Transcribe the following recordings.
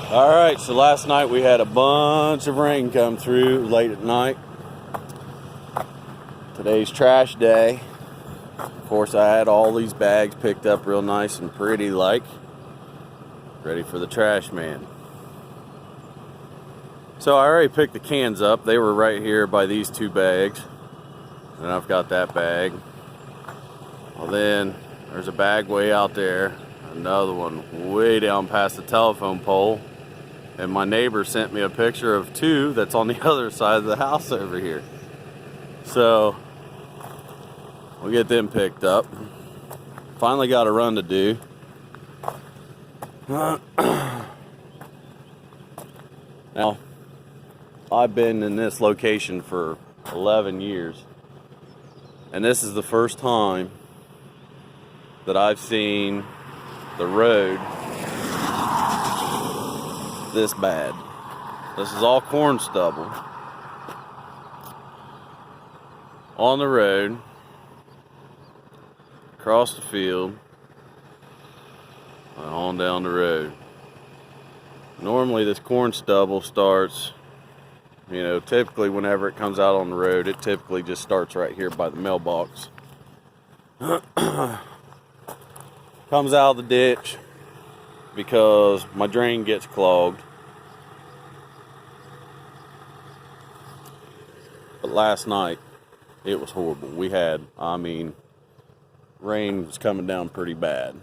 All right, so last night we had a bunch of rain come through late at night. Today's trash day. Of course, I had all these bags picked up real nice and pretty like, ready for the trash man. So I already picked the cans up. They were right here by these two bags. And I've got that bag. Well, then there's a bag way out there. Another one way down past the telephone pole. And my neighbor sent me a picture of two that's on the other side of the house over here. So we'll get them picked up. Finally got a run to do. Now, I've been in this location for 11 years. And this is the first time that I've seen the road this bad. This is all corn stubble on the road, across the field, and on down the road. Normally this corn stubble starts, typically whenever it comes out on the road, it typically just starts right here by the mailbox. Comes out of the ditch because my drain gets clogged. But last night, it was horrible. We had, rain was coming down pretty bad.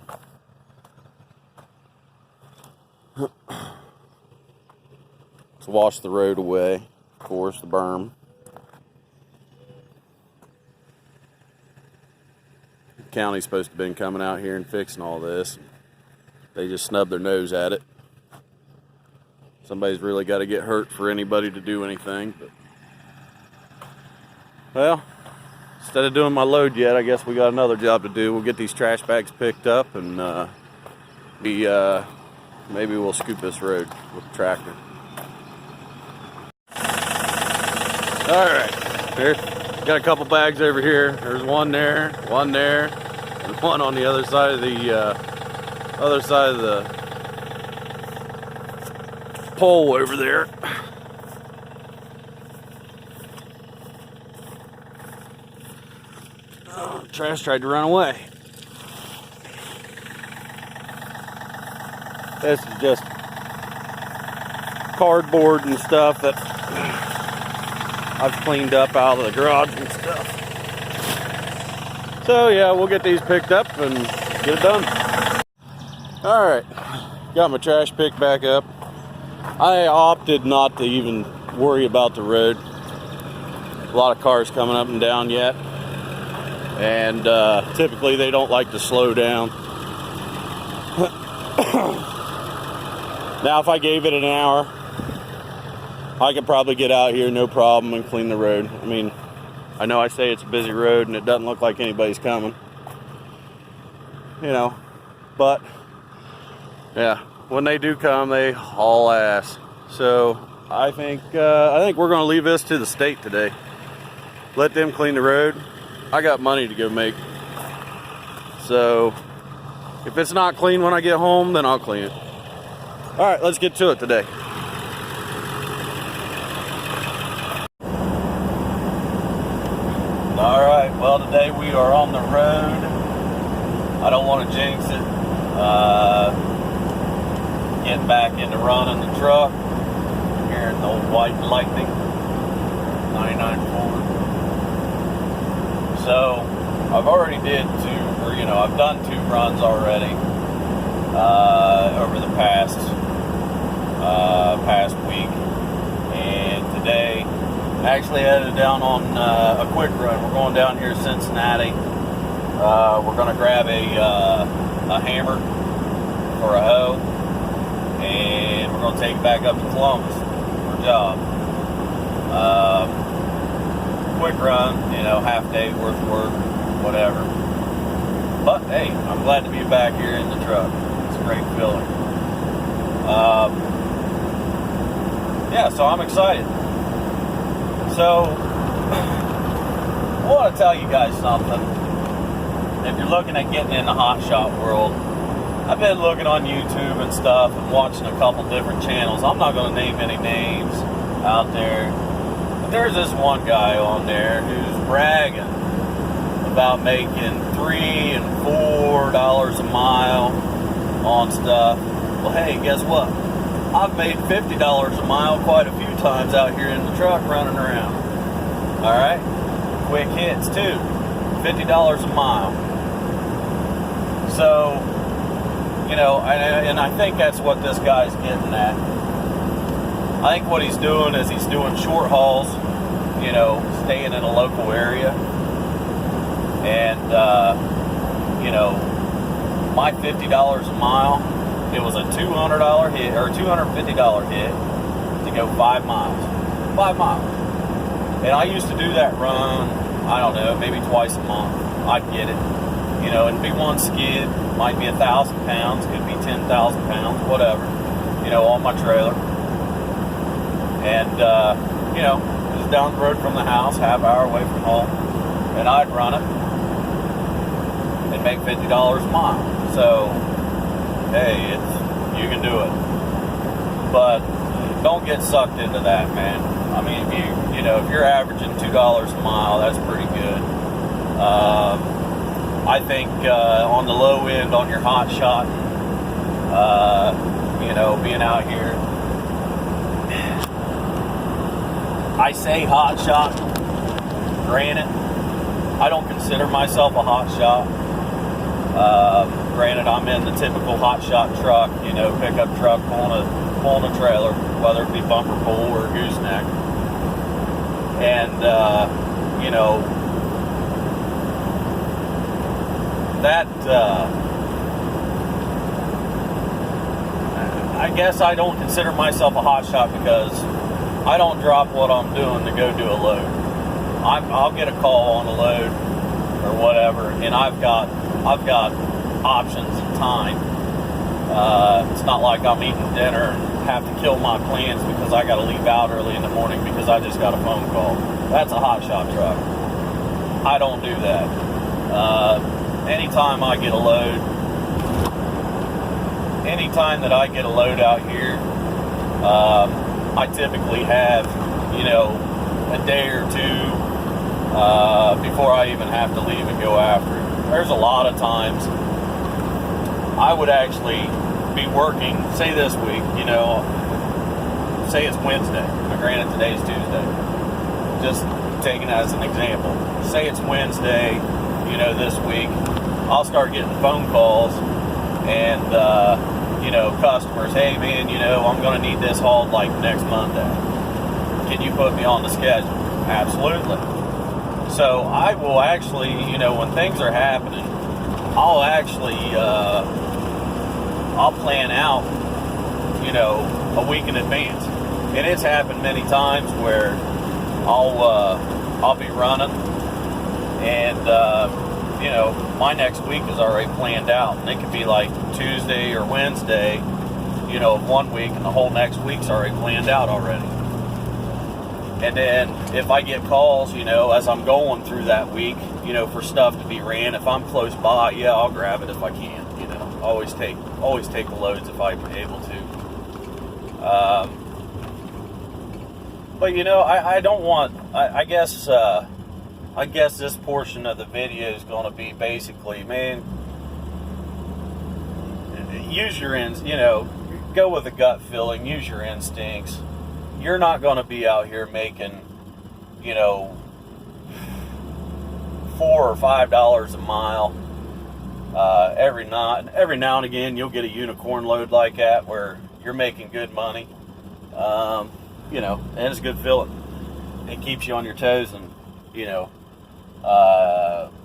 To wash the road away, of course, the berm. The county's supposed to have been coming out here and fixing all this. They just snubbed their nose at it. Somebody's really got to get hurt for anybody to do anything. But, well, instead of doing my load yet, I guess we got another job to do. We'll get these trash bags picked up and maybe we'll scoop this road with the tractor. All right, here, got a couple bags over here. There's one there, and one on the other side of the pole over there. Oh, trash tried to run away. This is just cardboard and stuff that I've cleaned up out of the garage and stuff. So yeah, we'll get these picked up and get it done. All right, got my trash picked back up. I opted not to even worry about the road. A lot of cars coming up and down yet. And typically they don't like to slow down. Now if I gave it an hour, I could probably get out here no problem and clean the road. I know I say it's a busy road and it doesn't look like anybody's coming. But yeah, when they do come, they haul ass. So I think we're going to leave this to the state today. Let them clean the road. I got money to go make. So if it's not clean when I get home, then I'll clean it. All right, let's get to it today. All right, well, today we are on the road. I don't want to jinx it. Getting back into running the truck. Here in the old White Lightning 99 Ford. So I've already I've done 2 runs already over the past week, and today actually headed down on a quick run. We're going down here to Cincinnati. We're going to grab a hammer or a hoe, and we're going to take it back up to Columbus for a job. Quick run, half day worth of work, whatever. But hey, I'm glad to be back here in the truck. It's a great feeling. Yeah, so I'm excited. So I want to tell you guys something. If you're looking at getting in the Hotshot world, I've been looking on YouTube and stuff and watching a couple different channels. I'm not going to name any names out there. But there's this one guy on there who's bragging about making $3 and $4 a mile on stuff. Well, hey, guess what? I've made $50 a mile quite a few times out here in the truck running around. All right? Quick hits, too. $50 a mile. So, you know, and I think that's what this guy's getting at. I think what he's doing is he's doing short hauls, you know, staying in a local area. And, you know, my $50 a mile, it was a $200 hit, or $250 hit to go 5 miles. 5 miles. And I used to do that run, I don't know, maybe twice a month. I'd get it. You know, it'd be one skid, might be 1,000 pounds, could be 10,000 pounds, whatever, you know, on my trailer. And, you know, it was down the road from the house, half hour away from home, and I'd run it and make $50 a mile. So, hey, you can do it. But don't get sucked into that, man. I mean, if you're averaging $2 a mile, that's pretty good. I think on the low end, on your Hotshot, you know, being out here, I say Hotshot. Granted, I don't consider myself a Hotshot. Granted, I'm in the typical Hotshot truck, you know, pickup truck pulling a trailer, whether it be bumper pull or gooseneck. And, you know, that, I guess I don't consider myself a hotshot because I don't drop what I'm doing to go do a load. I'll get a call on a load or whatever, and I've got options and time. It's not like I'm eating dinner and have to kill my plans because I got to leave out early in the morning because I just got a phone call. That's a hotshot truck. I don't do that. Anytime I get a load, anytime that I get a load out here, I typically have, you know, a day or two before I even have to leave and go after it. There's a lot of times I would actually be working, say this week, you know, say it's Wednesday. Now, granted, today's Tuesday. Just taking it as an example. Say it's Wednesday, you know, this week. I'll start getting phone calls and, you know, customers, hey, man, you know, I'm going to need this hauled like next Monday. Can you put me on the schedule? Absolutely. So I will actually, you know, when things are happening, I'll actually, I'll plan out, you know, a week in advance. And it's happened many times where I'll be running and, you know, my next week is already planned out. And it could be like Tuesday or Wednesday, you know, of one week, and the whole next week's already planned out already. And then if I get calls, you know, as I'm going through that week, you know, for stuff to be ran, if I'm close by, yeah, I'll grab it if I can, you know. Always take the loads if I'm able to. But, you know, I don't want, I guess this portion of the video is going to be basically, man, use your you know, go with a gut feeling, use your instincts. You're not going to be out here making, you know, $4 or $5 a mile. Every now and again, you'll get a unicorn load like that where you're making good money. You know, and it's a good feeling. It keeps you on your toes and, you know,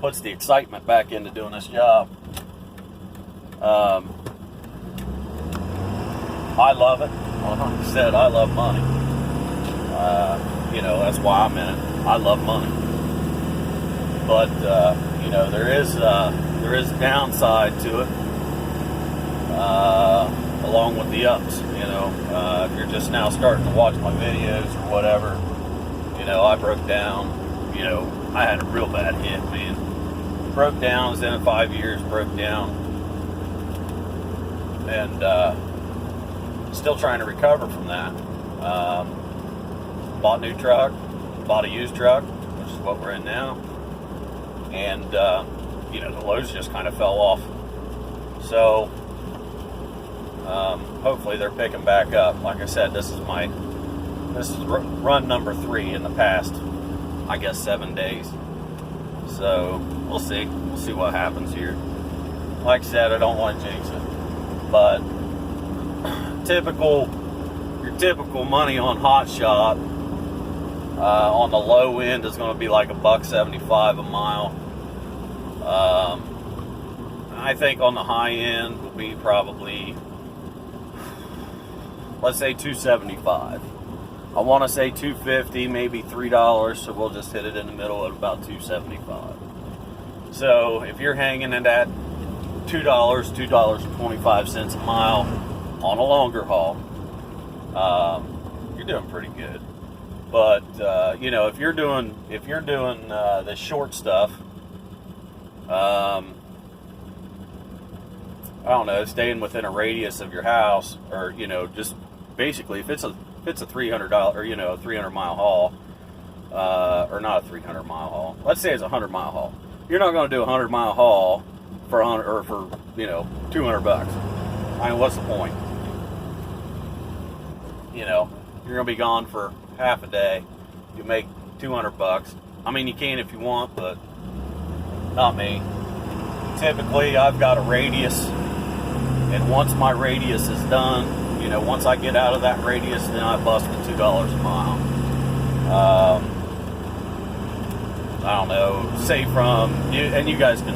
puts the excitement back into doing this job. I love it. Like I said, I love money. You know, that's why I'm in it. I love money. But, you know, there is a downside to it, along with the ups, you know. If you're just now starting to watch my videos or whatever, you know, I broke down, you know, I had a real bad hit, man. Broke down, was in it 5 years, broke down. and still trying to recover from that. Bought a new truck, bought a used truck, which is what we're in now, and you know, the loads just kind of fell off. So hopefully they're picking back up. Like I said, this is run number 3 in the past, I guess, 7 days. So we'll see what happens here. Like I said, I don't want to jinx it, but your typical money on Hotshot on the low end is going to be like $1.75 a mile. I think on the high end will be probably, let's say $2.75. I want to say $2.50, maybe $3, so we'll just hit it in the middle at about $2.75. So if you're hanging in that $2.25 a mile on a longer haul, you're doing pretty good. But you know, if you're doing the short stuff, I don't know, staying within a radius of your house, or you know, just basically if it's a $300 or, you know, a 300-mile haul, or not a 300-mile haul. Let's say it's a 100-mile haul. You're not going to do a 100-mile haul for 100 or for, you know, $200. I mean, what's the point? You know, you're going to be gone for half a day. You make $200. I mean, you can if you want, but not me. Typically, I've got a radius, and once my radius is done, you know, once I get out of that radius, then I bust the $2 a mile. I don't know, say from, and you guys can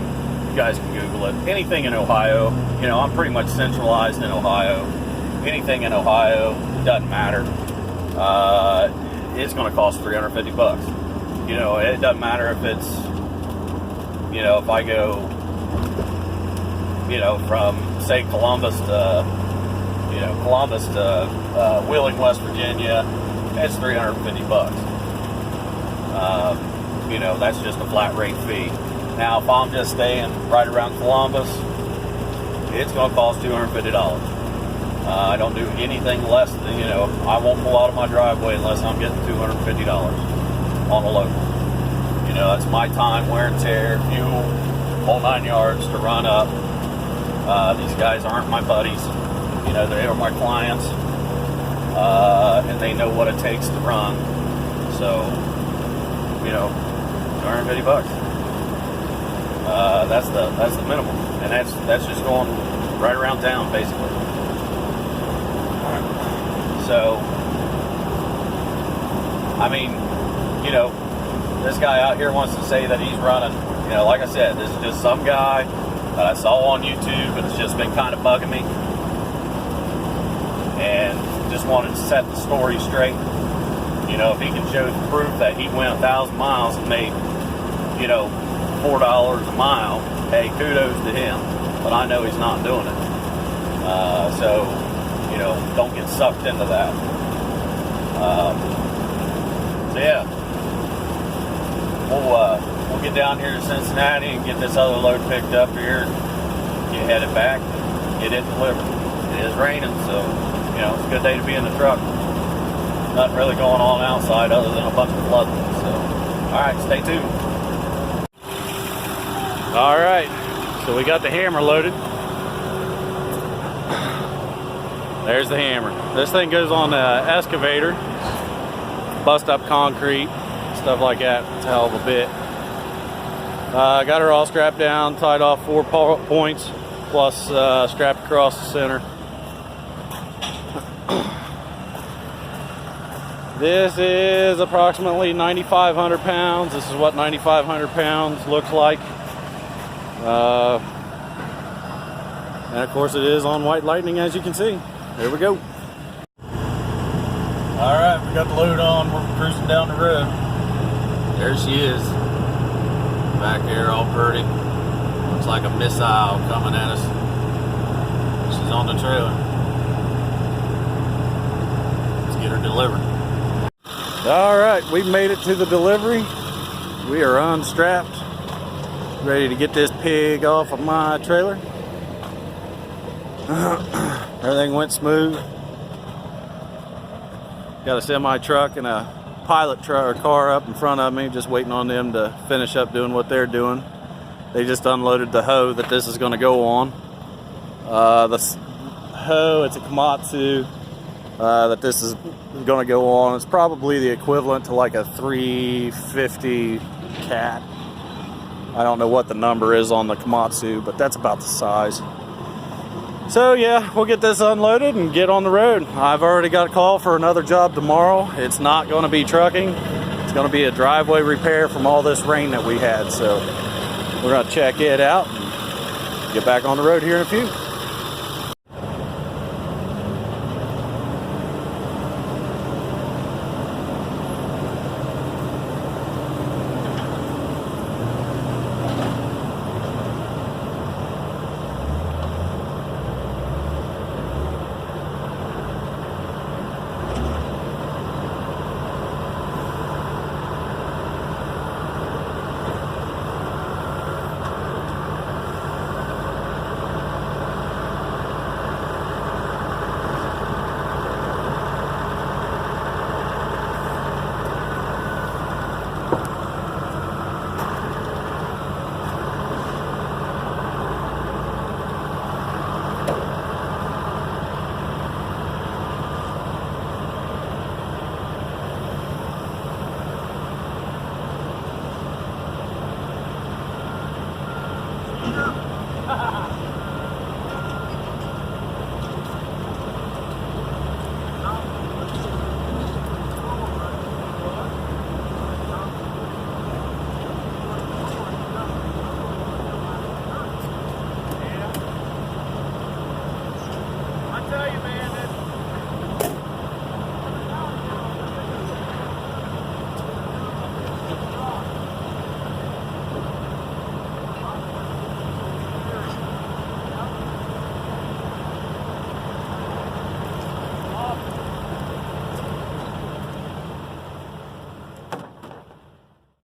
Google it. Anything in Ohio, you know, I'm pretty much centralized in Ohio. Anything in Ohio, doesn't matter. It's going to cost $350. You know, it doesn't matter if it's, you know, if I go, you know, from say Columbus to Wheeling, West Virginia, it's $350. You know, that's just a flat rate fee. Now, if I'm just staying right around Columbus, it's going to cost $250. I don't do anything less than, you know, I won't pull out of my driveway unless I'm getting $250 on a load. You know, that's my time, wear and tear, fuel, whole 9 yards to run up. These guys aren't my buddies. You know, they are my clients, and they know what it takes to run. So, you know, $250. That's the minimum, and that's just going right around town, basically. So, I mean, you know, this guy out here wants to say that he's running. You know, like I said, this is just some guy that I saw on YouTube, and it's just been kind of bugging me. And just wanted to set the story straight. You know, if he can show proof that he went 1,000 miles and made, you know, $4 a mile, hey, kudos to him. But I know he's not doing it. So, you know, don't get sucked into that. So yeah, we'll get down here to Cincinnati and get this other load picked up here, get headed back, get it delivered. It is raining, so, you know, it's a good day to be in the truck. Nothing really going on outside other than a bunch of flooding. So, alright, stay tuned. Alright, so we got the hammer loaded. There's the hammer. This thing goes on the excavator, bust up concrete, stuff like that. It's a hell of a bit. Got her all strapped down, tied off 4 points, plus strapped across the center. This is approximately 9,500 pounds. This is what 9,500 pounds looks like. And of course it is on White Lightning, as you can see. There we go. Alright, we got the load on. We're cruising down the road. There she is. Back here all pretty. Looks like a missile coming at us. She's on the trailer. Let's get her delivered. Alright, we made it to the delivery. We are unstrapped. Ready to get this pig off of my trailer. Everything went smooth. Got a semi truck and a pilot truck or car up in front of me, just waiting on them to finish up doing what they're doing. They just unloaded the hoe that this is going to go on. The hoe, it's a Komatsu that this is going to go on. It's probably the equivalent to like a 350 cat. I don't know what the number is on the Komatsu, but that's about the size. So yeah, we'll get this unloaded and get on the road. I've already got a call for another job tomorrow. It's not going to be trucking. It's going to be a driveway repair from all this rain that we had. So we're going to check it out and get back on the road here in a few.